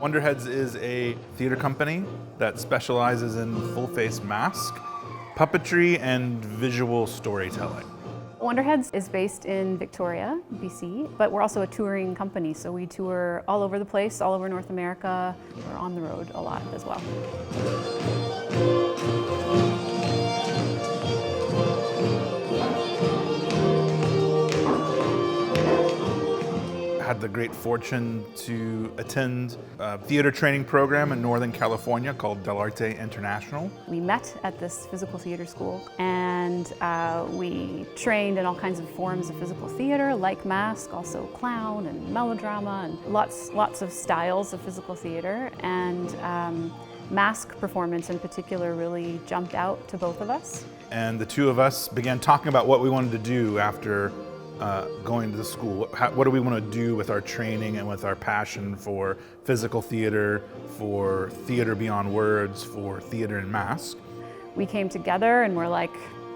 Wonderheads is a theater company that specializes in full-face mask, puppetry, and visual storytelling. Wonderheads is based in Victoria, BC, but we're also a touring company, so we tour all over the place, all over North America. We're on the road a lot as well. I had the great fortune to attend a theater training program in Northern California called Del Arte International. We met at this physical theater school and we trained in all kinds of forms of physical theater, like mask, also clown and melodrama, and lots of styles of physical theater. And mask performance in particular really jumped out to both of us. And the two of us began talking about what we wanted to do after going to the school. What do we want to do with our training and with our passion for physical theater, for theater beyond words, for theater and mask? We came together and we're like,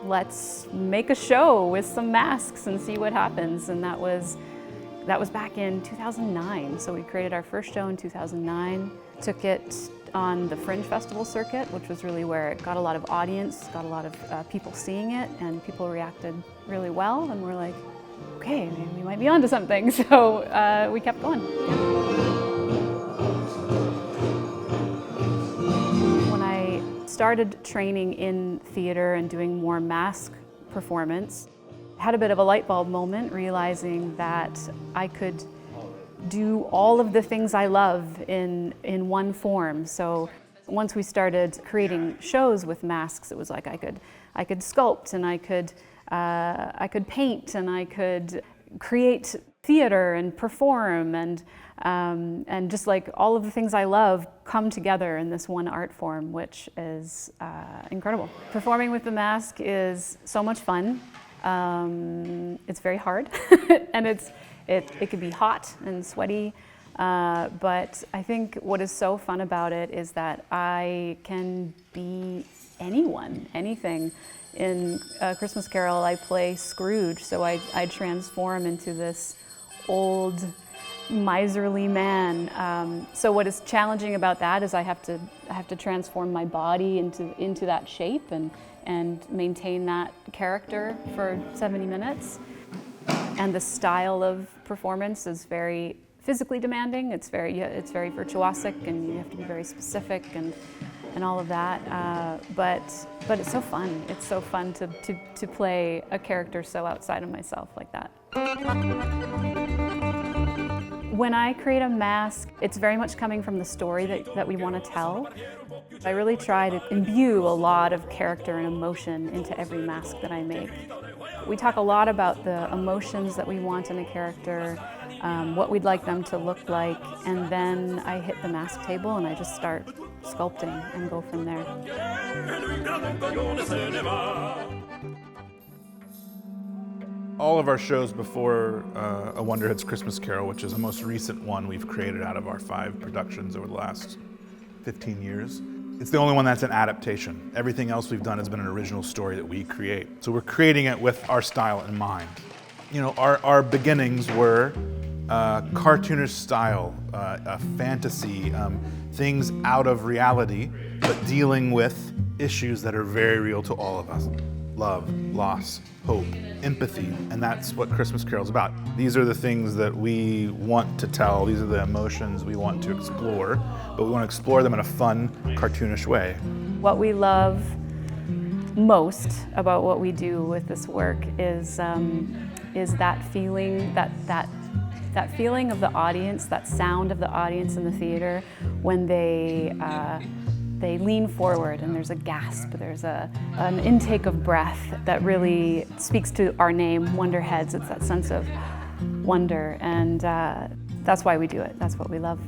let's make a show with some masks and see what happens. And that was back in 2009. So we created our first show in 2009, took it on the Fringe Festival circuit, which was really where it got a lot of audience, got a lot of people seeing it, and people reacted really well. And we're like, okay, maybe we might be onto something. So we kept going. When I started training in theater and doing more mask performance, I had a bit of a light bulb moment, realizing that I could do all of the things I love in one form. So once we started creating shows with masks, it was like I could sculpt, and I could paint, and I could create theater and perform, and just like all of the things I love come together in this one art form, which is incredible. Performing with the mask is so much fun. It's very hard, and it can be hot and sweaty, but I think what is so fun about it is that I can be anyone, anything. In A Christmas Carol, I play Scrooge, so I transform into this old, miserly man. So what is challenging about that is I have to transform my body into that shape and maintain that character for 70 minutes. And the style of performance is very physically demanding. It's very virtuosic, and you have to be very specific and all of that. But it's so fun. It's so fun to play a character so outside of myself like that. When I create a mask, it's very much coming from the story that we want to tell. I really try to imbue a lot of character and emotion into every mask that I make. We talk a lot about the emotions that we want in a character, what we'd like them to look like, and then I hit the mask table and I just start sculpting and go from there. All of our shows before A Wonderheads Christmas Carol, which is the most recent one we've created out of our 5 productions over the last 15 years, it's the only one that's an adaptation. Everything else we've done has been an original story that we create. So we're creating it with our style in mind. You know, our beginnings were cartoonish style, a fantasy, things out of reality, but dealing with issues that are very real to all of us. Love, loss, hope, empathy, and that's what Christmas Carol's about. These are the things that we want to tell, these are the emotions we want to explore, but we want to explore them in a fun, cartoonish way. What we love most about what we do with this work is that feeling, that feeling of the audience, that sound of the audience in the theater when they lean forward and there's a gasp, there's an intake of breath that really speaks to our name, Wonderheads. It's that sense of wonder, and that's why we do it. That's what we love.